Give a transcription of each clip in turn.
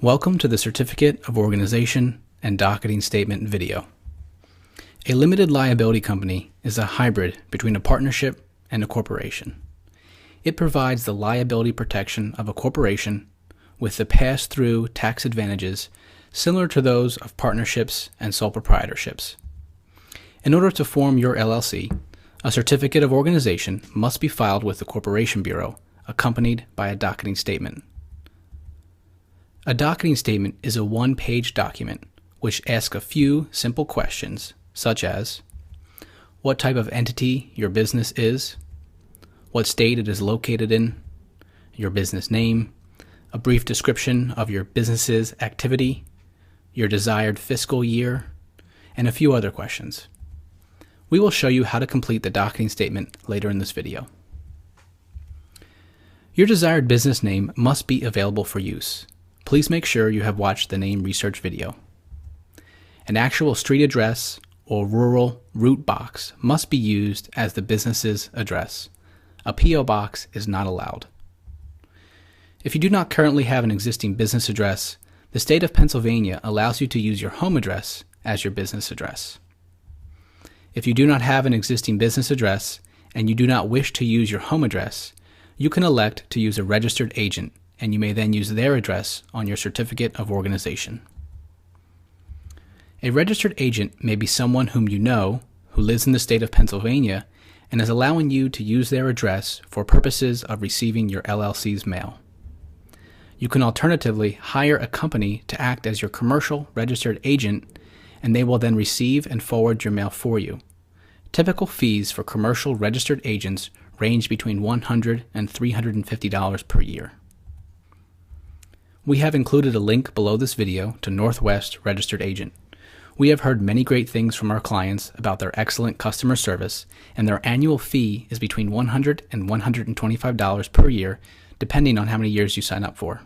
Welcome to the Certificate of Organization and Docketing Statement video. A limited liability company is a hybrid between a partnership and a corporation. It provides the liability protection of a corporation with the pass-through tax advantages similar to those of partnerships and sole proprietorships. In order to form your LLC, a certificate of organization must be filed with the Corporation Bureau, accompanied by a docketing statement. A docketing statement is a one-page document which asks a few simple questions, such as what type of entity your business is, what state it is located in, your business name, a brief description of your business's activity, your desired fiscal year, and a few other questions. We will show you how to complete the docketing statement later in this video. Your desired business name must be available for use. Please make sure you have watched the name research video. An actual street address or rural route box must be used as the business's address. A P.O. box is not allowed. If you do not currently have an existing business address, the state of Pennsylvania allows you to use your home address as your business address. If you do not have an existing business address and you do not wish to use your home address, you can elect to use a registered agent, and you may then use their address on your certificate of organization. A registered agent may be someone whom you know who lives in the state of Pennsylvania and is allowing you to use their address for purposes of receiving your LLC's mail. You can alternatively hire a company to act as your commercial registered agent, and they will then receive and forward your mail for you. Typical fees for commercial registered agents range between $100 and $350 per year. We have included a link below this video to Northwest Registered Agent. We have heard many great things from our clients about their excellent customer service, and their annual fee is between $100 and $125 per year, depending on how many years you sign up for.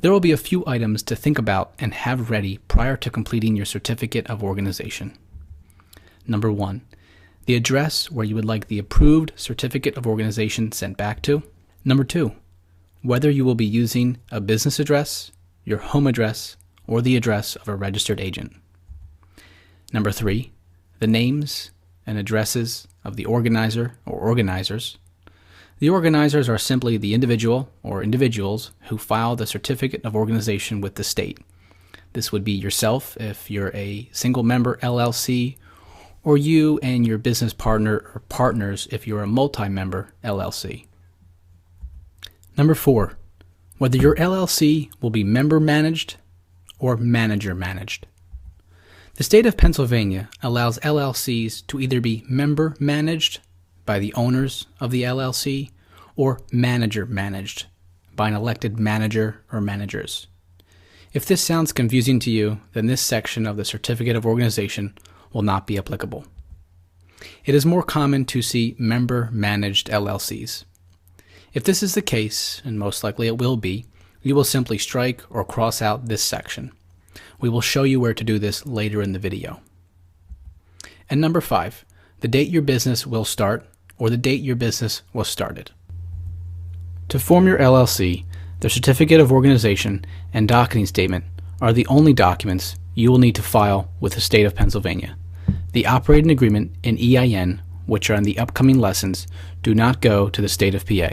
There will be a few items to think about and have ready prior to completing your certificate of organization. Number 1, the address where you would like the approved certificate of organization sent back to. Number 2, whether you will be using a business address, your home address, or the address of a registered agent. Number 3, the names and addresses of the organizer or organizers. The organizers are simply the individual or individuals who file the certificate of organization with the state. This would be yourself if you're a single member LLC, or you and your business partner or partners if you're a multi-member LLC. Number 4, whether your LLC will be member managed or manager managed. The state of Pennsylvania allows LLCs to either be member managed by the owners of the LLC or manager managed by an elected manager or managers. If this sounds confusing to you, then this section of the Certificate of Organization will not be applicable. It is more common to see member managed LLCs. If this is the case, and most likely it will be, you will simply strike or cross out this section. We will show you where to do this later in the video. And number 5, the date your business will start or the date your business was started. To form your LLC, the Certificate of Organization and Docketing Statement are the only documents you will need to file with the state of Pennsylvania. The operating agreement and EIN, which are in the upcoming lessons, do not go to the state of PA.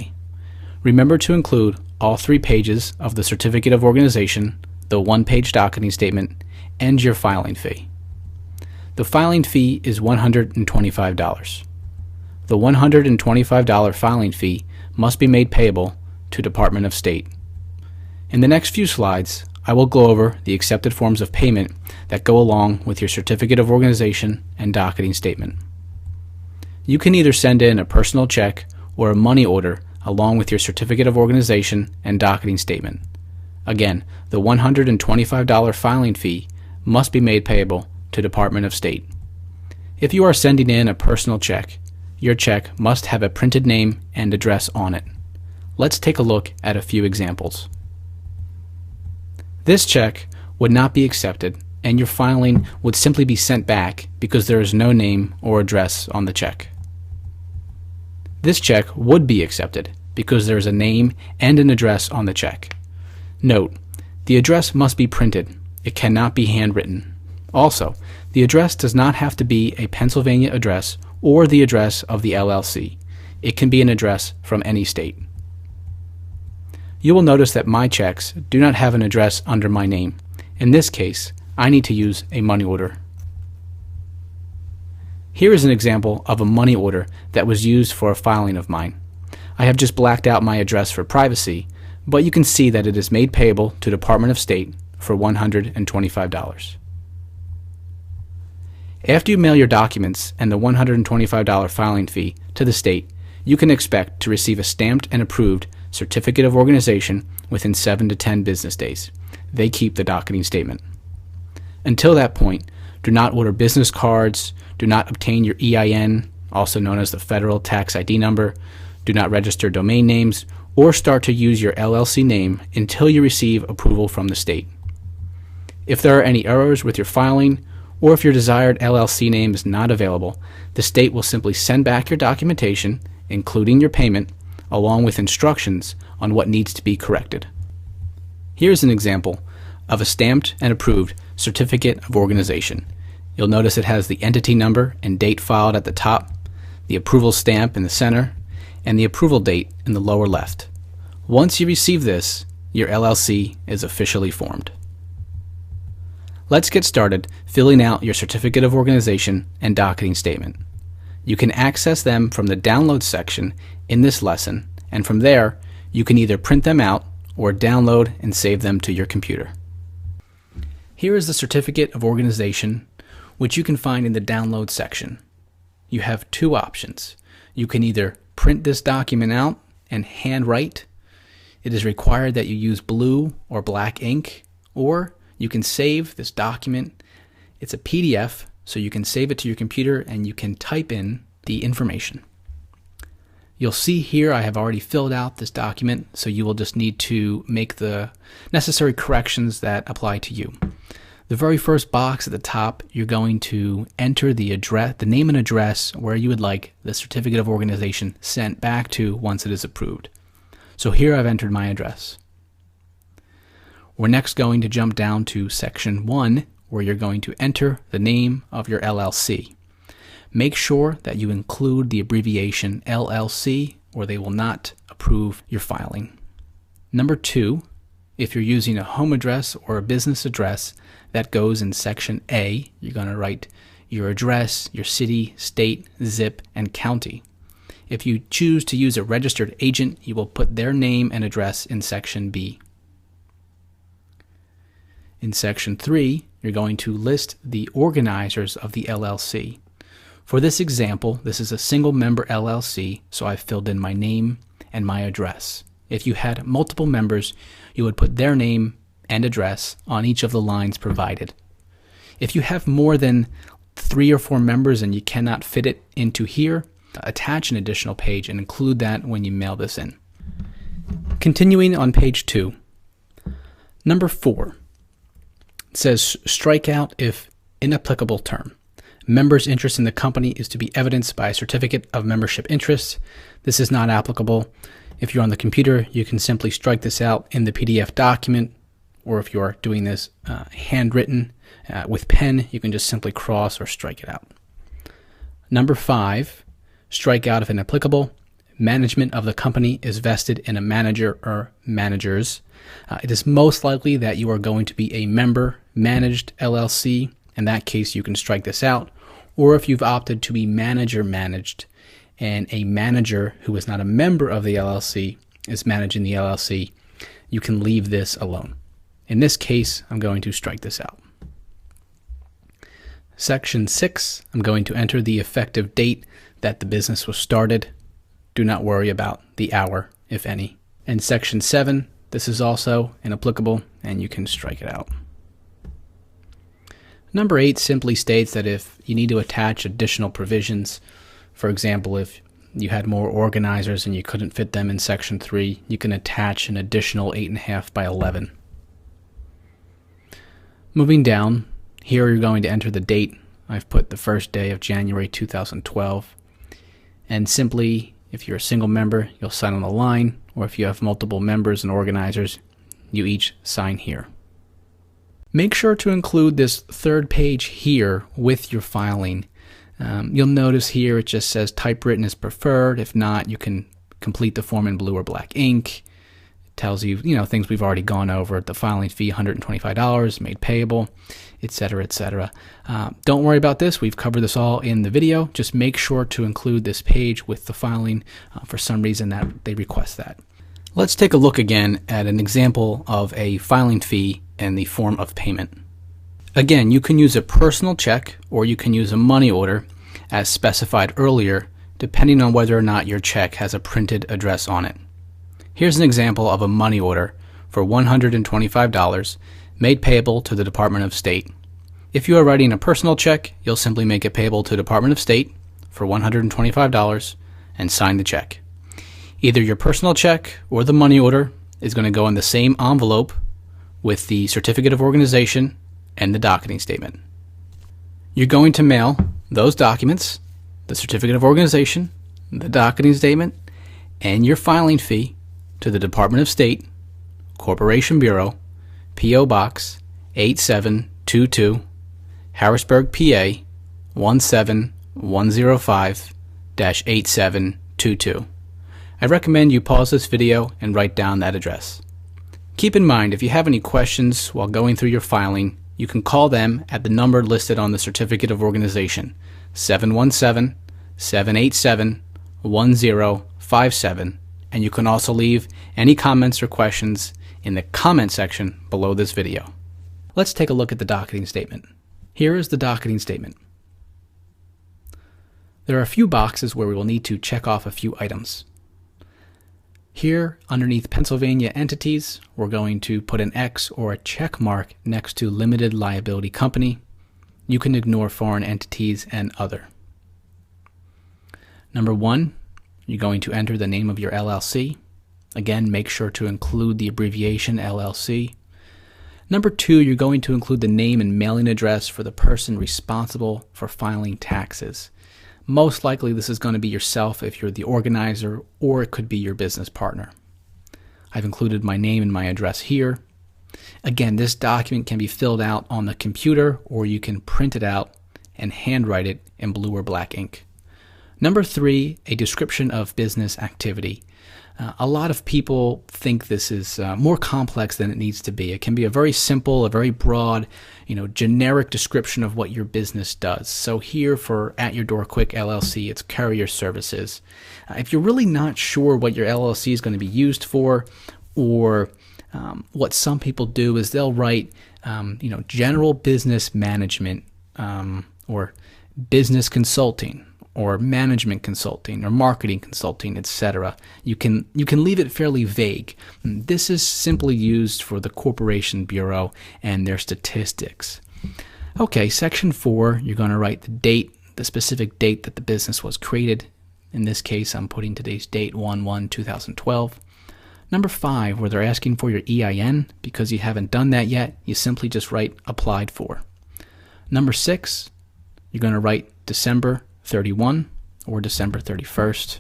Remember to include all 3 pages of the Certificate of Organization, the one-page docketing statement, and your filing fee. The filing fee is $125. The $125 filing fee must be made payable to Department of State. In the next few slides, I will go over the accepted forms of payment that go along with your Certificate of Organization and Docketing Statement. You can either send in a personal check or a money order along with your Certificate of Organization and Docketing Statement. Again, the $125 filing fee must be made payable to Department of State. If you are sending in a personal check, your check must have a printed name and address on it. Let's take a look at a few examples. This check would not be accepted, and your filing would simply be sent back because there is no name or address on the check. This check would be accepted because there is a name and an address on the check. Note, the address must be printed. It cannot be handwritten. Also, the address does not have to be a Pennsylvania address or the address of the LLC. It can be an address from any state. You will notice that my checks do not have an address under my name. In this case, I need to use a money order. Here is an example of a money order that was used for a filing of mine. I have just blacked out my address for privacy, but you can see that it is made payable to Department of State for $125. After you mail your documents and the $125 filing fee to the state, you can expect to receive a stamped and approved Certificate of Organization within 7 to 10 business days. They keep the docketing statement. Until that point, do not order business cards, do not obtain your EIN, also known as the Federal Tax ID number, do not register domain names, or start to use your LLC name until you receive approval from the state. If there are any errors with your filing, or if your desired LLC name is not available, the state will simply send back your documentation, including your payment, along with instructions on what needs to be corrected. Here's an example of a stamped and approved Certificate of Organization. You'll notice it has the entity number and date filed at the top, the approval stamp in the center, and the approval date in the lower left. Once you receive this, your LLC is officially formed. Let's get started filling out your Certificate of Organization and docketing statement. You can access them from the Download section in this lesson, and from there, you can either print them out or download and save them to your computer. Here is the Certificate of Organization, which you can find in the Download section. You have two options. You can either print this document out and handwrite. It is required that you use blue or black ink, or you can save this document. It's a PDF, so you can save it to your computer and you can type in the information. You'll see here I have already filled out this document, so you will just need to make the necessary corrections that apply to you. The very first box at the top, you're going to enter the address, the name and address where you would like the Certificate of Organization sent back to once it is approved. So here I've entered my address. We're next going to jump down to section 1, where you're going to enter the name of your LLC. Make sure that you include the abbreviation LLC, or they will not approve your filing. Number 2, if you're using a home address or a business address, that goes in section A. You're going to write your address, your city, state, zip, and county. If you choose to use a registered agent, you will put their name and address in section B. In section 3, you're going to list the organizers of the LLC. For this example, this is a single member LLC, so I've filled in my name and my address. If you had multiple members, you would put their name and address on each of the lines provided. If you have more than 3 or 4 members and you cannot fit it into here, attach an additional page and include that when you mail this in. Continuing on page 2. Number 4. It says strike out if inapplicable term. Members' interest in the company is to be evidenced by a certificate of membership interest. This is not applicable. If you're on the computer, you can simply strike this out in the PDF document, or if you're doing this handwritten with pen, you can just simply cross or strike it out. Number 5, strike out if inapplicable. Management of the company is vested in a manager or managers. It is most likely that you are going to be a member managed LLC. In that case, you can strike this out. Or if you've opted to be manager managed and a manager who is not a member of the LLC is managing the LLC, you can leave this alone. In this case, I'm going to strike this out. Section 6, I'm going to enter the effective date that the business was started. Do not worry about the hour, if any. And section 7, this is also inapplicable, and you can strike it out. Number 8 simply states that if you need to attach additional provisions, for example, if you had more organizers and you couldn't fit them in section 3, you can attach an additional 8.5 by 11. Moving down, here you're going to enter the date. I've put the first day of January 2012, and simply If you're a single member, you'll sign on the line, or if you have multiple members and organizers, you each sign here. Make sure to include this third page here with your filing. You'll notice here it just says typewritten is preferred. If not, you can complete the form in blue or black ink. It tells you, things we've already gone over. The filing fee, $125, made payable, etc., etc. Don't worry about this. We've covered this all in the video. Just make sure to include this page with the filing. For some reason that they request that. Let's take a look again at an example of a filing fee and the form of payment. Again, you can use a personal check or you can use a money order as specified earlier, depending on whether or not your check has a printed address on it. Here's an example of a money order for $125 made payable to the Department of State. If you are writing a personal check, you'll simply make it payable to the Department of State for $125 and sign the check. Either your personal check or the money order is going to go in the same envelope with the certificate of organization and the docketing statement. You're going to mail those documents, the certificate of organization, the docketing statement, and your filing fee to the Department of State, Corporation Bureau, P.O. Box 8722, Harrisburg, PA 17105-8722. I recommend you pause this video and write down that address. Keep in mind, if you have any questions while going through your filing, you can call them at the number listed on the Certificate of Organization, 717-787-1057, and you can also leave any comments or questions in the comment section below this video. Let's take a look at the docketing statement. Here is the docketing statement. There are a few boxes where we will need to check off a few items. Here, underneath Pennsylvania entities, we're going to put an X or a check mark next to limited liability company. You can ignore foreign entities and other. Number 1, you're going to enter the name of your LLC. Again, make sure to include the abbreviation LLC. Number 2, you're going to include the name and mailing address for the person responsible for filing taxes. Most likely this is going to be yourself if you're the organizer, or it could be your business partner. I've included my name and my address here. Again, this document can be filled out on the computer, or you can print it out and handwrite it in blue or black ink. Number 3, a description of business activity. A lot of people think this is more complex than it needs to be. It can be a very simple, a very broad, generic description of what your business does. So here for At Your Door Quick LLC, it's courier services. If you're really not sure what your LLC is going to be used for, or what some people do is they'll write, general business management, or business consulting, or management consulting, or marketing consulting, etc. You can leave it fairly vague. This is simply used for the Corporation Bureau and their statistics. Okay, section 4, you're going to write the date, the specific date that the business was created. In this case, I'm putting today's date, 1/1/2012. Number 5, where they're asking for your EIN, because you haven't done that yet, you simply just write applied for. Number 6, you're going to write December 31 or December 31st.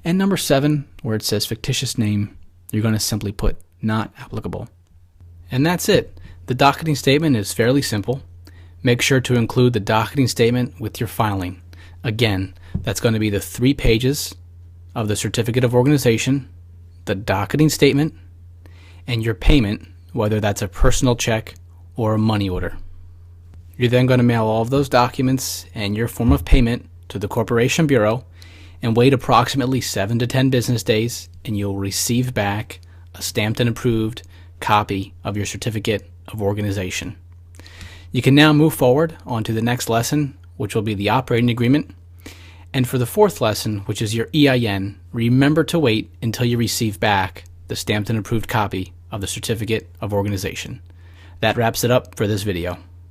And number 7, where it says fictitious name, you're going to simply put not applicable. And that's it. The docketing statement is fairly simple. Make sure to include the docketing statement with your filing. Again, that's going to be the 3 pages of the Certificate of Organization, the docketing statement, and your payment, whether that's a personal check or a money order. You're then going to mail all of those documents and your form of payment to the Corporation Bureau and wait approximately 7 to 10 business days, and you'll receive back a stamped and approved copy of your Certificate of Organization. You can now move forward on to the next lesson, which will be the operating agreement. And for the 4th lesson, which is your EIN, remember to wait until you receive back the stamped and approved copy of the Certificate of Organization. That wraps it up for this video.